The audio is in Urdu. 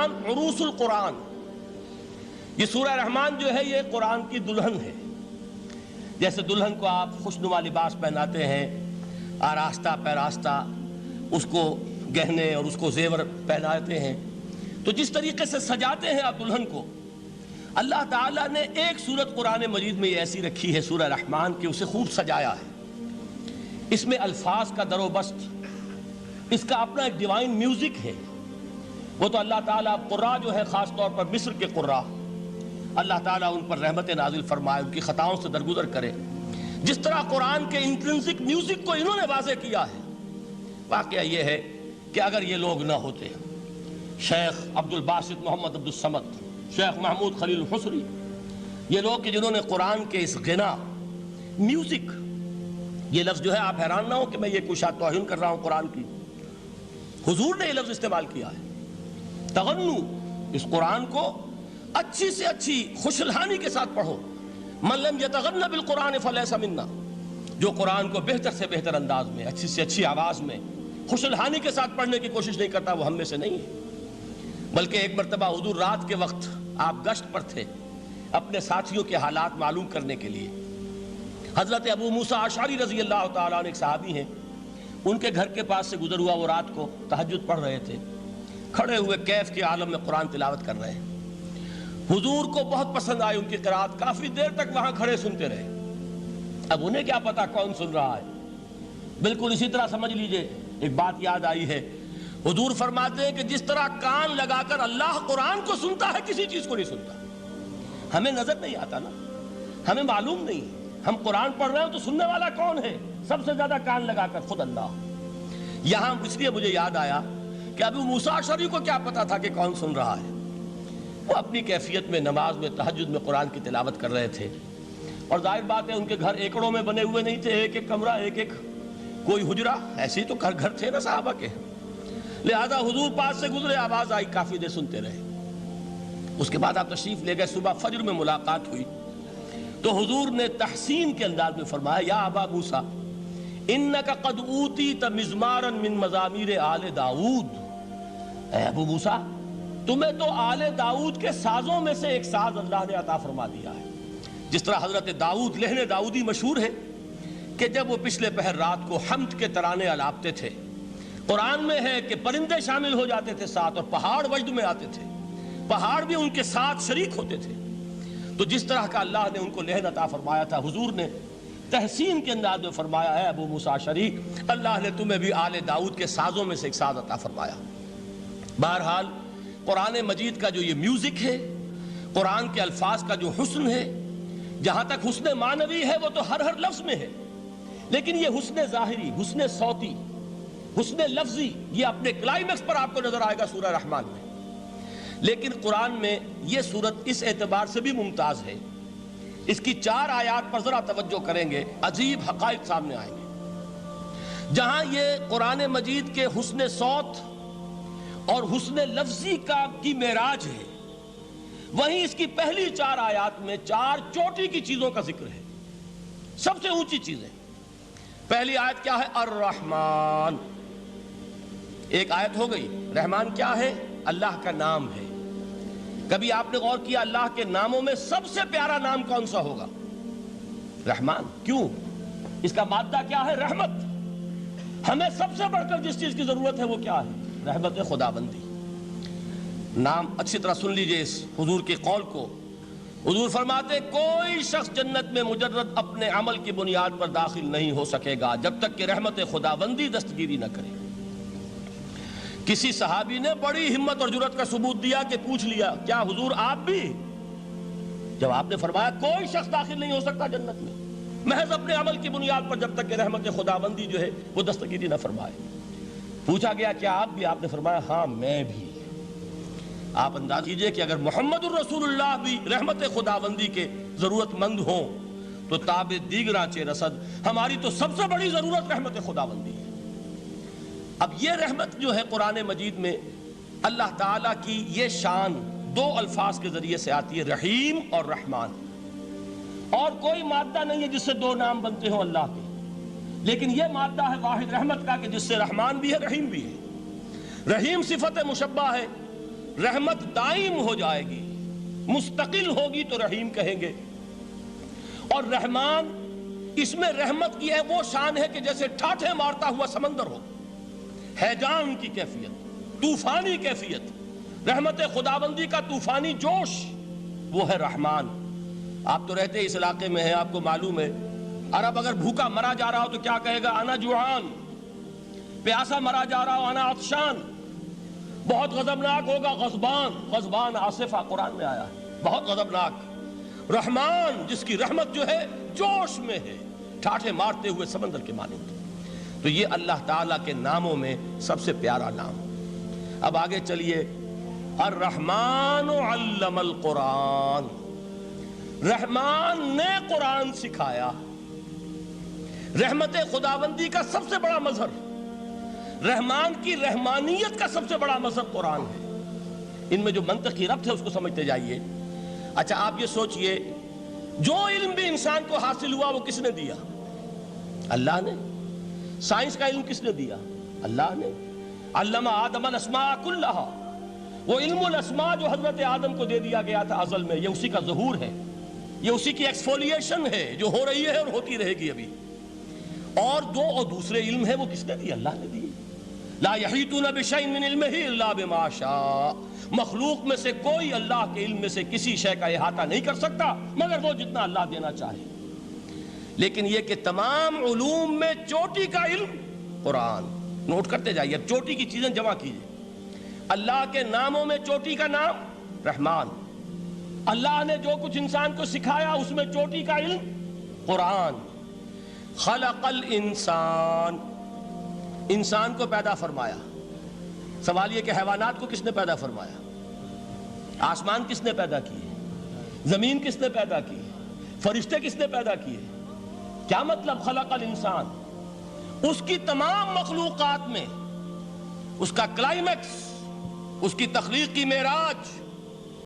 الرحمن عروس القرآن، یہ سورہ رحمان جو ہے یہ قرآن کی دلہن ہے۔ جیسے دلہن کو آپ خوشنما لباس پہناتے ہیں، آراستہ پیراستہ اس کو گہنے اور اس کو زیور پہناتے ہیں، تو جس طریقے سے سجاتے ہیں آپ دلہن کو، اللہ تعالیٰ نے ایک سورت قرآن مجید میں یہ ایسی رکھی ہے سورہ رحمان کہ اسے خوب سجایا ہے۔ اس میں الفاظ کا در و بست، اس کا اپنا ایک ڈیوائن میوزک ہے۔ وہ تو اللہ تعالیٰ قراء جو ہے خاص طور پر مصر کے قراء، اللہ تعالیٰ ان پر رحمت نازل فرمائے، ان کی خطاؤں سے درگزر کرے۔ جس طرح قرآن کے انٹرنسک میوزک کو انہوں نے واضح کیا ہے۔ واقعہ یہ ہے کہ اگر یہ لوگ نہ ہوتے، شیخ عبد الباسط محمد عبد الصمد، شیخ محمود خلیل الحصری، یہ لوگ کہ جنہوں نے قرآن کے اس غنا میوزک، یہ لفظ جو ہے آپ حیران نہ ہو کہ میں یہ کوئی شاید توہین کر رہا ہوں قرآن کی، حضور نے یہ لفظ استعمال کیا ہے، تغنو، اس قرآن کو اچھی سے اچھی خوشلحانی کے ساتھ پڑھو۔ من لم یتغن بالقرآن فلیس منا، جو قرآن کو بہتر سے بہتر انداز میں، اچھی سے اچھی آواز میں، خوشلحانی کے ساتھ پڑھنے کی کوشش نہیں کرتا، وہ ہم میں سے نہیں ہے۔ بلکہ ایک مرتبہ حضور رات کے وقت آپ گشت پر تھے اپنے ساتھیوں کے حالات معلوم کرنے کے لیے۔ حضرت ابو موسیٰ اشعری رضی اللہ تعالیٰ عنہ ایک صحابی ہیں، ان کے گھر کے پاس سے گزر ہوا، وہ رات کو تہجد پڑھ رہے تھے، کھڑے ہوئے کیف کے عالم میں قرآن تلاوت کر رہے ہیں۔ حضور کو بہت پسند آئی ان کی قرات، کافی دیر تک وہاں کھڑے سنتے رہے۔ اب انہیں کیا پتا کون سن رہا ہے۔ بالکل اسی طرح سمجھ لیجئے ایک بات یاد آئی ہے، حضور فرماتے ہیں کہ جس طرح کان لگا کر اللہ قرآن کو سنتا ہے، کسی چیز کو نہیں سنتا۔ ہمیں نظر نہیں آتا نا، ہمیں معلوم نہیں، ہم قرآن پڑھ رہے ہیں تو سننے والا کون ہے؟ سب سے زیادہ کان لگا کر خود اللہ۔ یہاں اس لیے مجھے یاد آیا کہ ابو موسیٰ اشعری کو کیا پتا تھا کہ کون سن رہا ہے۔ وہ اپنی کیفیت میں نماز میں تہجد میں قرآن کی تلاوت کر رہے تھے، اور ظاہر بات ہے ان کے گھر ایکڑوں میں بنے ہوئے نہیں تھے، ایک ایک کمرہ، ایک ایک کوئی حجرہ، ایسے ہی تو گھر تھے نا صحابہ کے۔ لہذا حضور پاس سے گزرے، آواز آئی، کافی دیر سنتے رہے۔ اس کے بعد آپ تشریف لے گئے، صبح فجر میں ملاقات ہوئی تو حضور نے تحسین کے انداز میں فرمایا، یا ابا موسیٰ انک قد اوتیت مزمارا من مزامیر آل داؤد، اے ابو موسیٰ تمہیں تو آل داؤد کے سازوں میں سے ایک ساز اللہ نے عطا فرما دیا ہے۔ جس طرح حضرت داؤد، لہن داؤدی مشہور ہے کہ جب وہ پچھلے پہر رات کو حمد کے ترانے الاپتے تھے، قرآن میں ہے کہ پرندے شامل ہو جاتے تھے ساتھ، اور پہاڑ وجد میں آتے تھے، پہاڑ بھی ان کے ساتھ شریک ہوتے تھے۔ تو جس طرح کا اللہ نے ان کو لہن عطا فرمایا تھا، حضور نے تحسین کے انداز میں فرمایا، ہے ابو موسیٰ اشعری اللہ نے تمہیں بھی آل داؤد کے سازوں میں سے ایک ساز عطا فرمایا۔ بہرحال قرآن مجید کا جو یہ میوزک ہے، قرآن کے الفاظ کا جو حسن ہے، جہاں تک حسن معنوی ہے وہ تو ہر لفظ میں ہے، لیکن یہ حسن ظاہری، حسن صوتی، حسن لفظی، یہ اپنے کلائمیکس پر آپ کو نظر آئے گا سورہ رحمان میں۔ لیکن قرآن میں یہ سورت اس اعتبار سے بھی ممتاز ہے، اس کی 4 آیات پر ذرا توجہ کریں گے، عجیب حقائق سامنے آئیں گے۔ جہاں یہ قرآن مجید کے حسن صوت اور حسن لفظی کی معراج ہے، وہیں اس کی پہلی 4 آیات میں 4 چوٹی کی چیزوں کا ذکر ہے، سب سے اونچی چیزیں۔ پہلی آیت کیا ہے؟ الرحمن، ایک آیت ہو گئی۔ رحمان کیا ہے؟ اللہ کا نام ہے۔ کبھی آپ نے غور کیا اللہ کے ناموں میں سب سے پیارا نام کون سا ہوگا؟ رحمان۔ کیوں؟ اس کا مادہ کیا ہے؟ رحمت۔ ہمیں سب سے بڑھ کر جس چیز کی ضرورت ہے وہ کیا ہے؟ رحمت خداوندی۔ نام اچھی طرح سن لیجئے اس حضور کے قول کو۔ حضور فرماتے کوئی شخص جنت میں مجرد اپنے عمل کی بنیاد پر داخل نہیں ہو سکے گا جب تک کہ رحمت خداوندی دستگیری نہ کرے۔ کسی صحابی نے بڑی ہمت اور جرأت کا ثبوت دیا کہ پوچھ لیا، کیا حضور آپ بھی؟ جب آپ نے فرمایا کوئی شخص داخل نہیں ہو سکتا جنت میں محض اپنے عمل کی بنیاد پر جب تک کہ رحمت خداوندی جو ہے وہ دستگیری نہ فرمائے۔ پوچھا گیا کیا آپ بھی؟ آپ نے فرمایا ہاں میں بھی۔ آپ انداز کیجئے کہ اگر محمد الرسول اللہ بھی رحمت خداوندی کے ضرورت مند ہوں تو تاب دیگراں چے رسد، ہماری تو سب سے بڑی ضرورت رحمت خداوندی ہے۔ اب یہ رحمت جو ہے قرآن مجید میں اللہ تعالیٰ کی یہ شان 2 الفاظ کے ذریعے سے آتی ہے، رحیم اور رحمان۔ اور کوئی مادہ نہیں ہے جس سے 2 نام بنتے ہوں اللہ کے، لیکن یہ مادہ ہے واحد رحمت کا کہ جس سے رحمان بھی ہے رحیم بھی ہے۔ رحیم صفت مشبہ ہے، رحمت دائم ہو جائے گی، مستقل ہوگی تو رحیم کہیں گے۔ اور رحمان، اس میں رحمت کی ہے وہ شان ہے کہ جیسے ٹھاٹھے مارتا ہوا سمندر ہو، ہیجان کی کیفیت، طوفانی کیفیت، رحمت خداوندی کا طوفانی جوش، وہ ہے رحمان۔ آپ تو رہتے اس علاقے میں ہیں، آپ کو معلوم ہے عرب اگر بھوکا مرا جا رہا ہو تو کیا کہے گا؟ انا جوعان۔ پیاسا مرا جا رہا ہو انا عطشان۔ بہت غضبناک ہوگا غضبان، غضبان آصفہ قرآن میں آیا ہے، بہت غضبناک۔ رحمان، جس کی رحمت جو ہے جوش میں ہے، ٹھاٹھے مارتے ہوئے سمندر کے مانند۔ تو یہ اللہ تعالیٰ کے ناموں میں سب سے پیارا نام۔ اب آگے چلیے، الرحمن علم القرآن، رحمان نے قرآن سکھایا۔ رحمت خداوندی کا سب سے بڑا مظہر، رحمان کی رحمانیت کا سب سے بڑا مظہر قرآن ہے۔ ان میں جو منطقی ربط ہے اس کو سمجھتے جائیے۔ اچھا آپ یہ سوچئے، جو علم بھی انسان کو حاصل ہوا وہ کس نے دیا؟ اللہ نے۔ سائنس کا علم کس نے دیا؟ اللہ نے۔ علم آدم الاسماء کلہا، وہ علم الاسماء جو حضرت آدم کو دے دیا گیا تھا ازل میں، یہ اسی کا ظہور ہے، یہ اسی کی ایکسفولیشن ہے جو ہو رہی ہے اور ہوتی رہے گی ابھی۔ اور دوسرے علم ہے وہ کس نے دی؟ اللہ نے دی۔ لا یحیطون بشیء من علمہ الا بما شاء، مخلوق میں سے کوئی اللہ کے علم میں سے کسی شے کا احاطہ نہیں کر سکتا مگر وہ جتنا اللہ دینا چاہے۔ لیکن یہ کہ تمام علوم میں چوٹی کا علم قرآن۔ نوٹ کرتے جائیے، اب چوٹی کی چیزیں جمع کیجیے۔ اللہ کے ناموں میں چوٹی کا نام رحمان، اللہ نے جو کچھ انسان کو سکھایا اس میں چوٹی کا علم قرآن۔ خلق الانسان، انسان کو پیدا فرمایا۔ سوال یہ کہ حیوانات کو کس نے پیدا فرمایا؟ آسمان کس نے پیدا کیے؟ زمین کس نے پیدا کی؟ فرشتے کس نے پیدا کیے؟ کیا مطلب خلق الانسان؟ اس کی تمام مخلوقات میں اس کا کلائمیکس، اس کی تخلیق کی معراج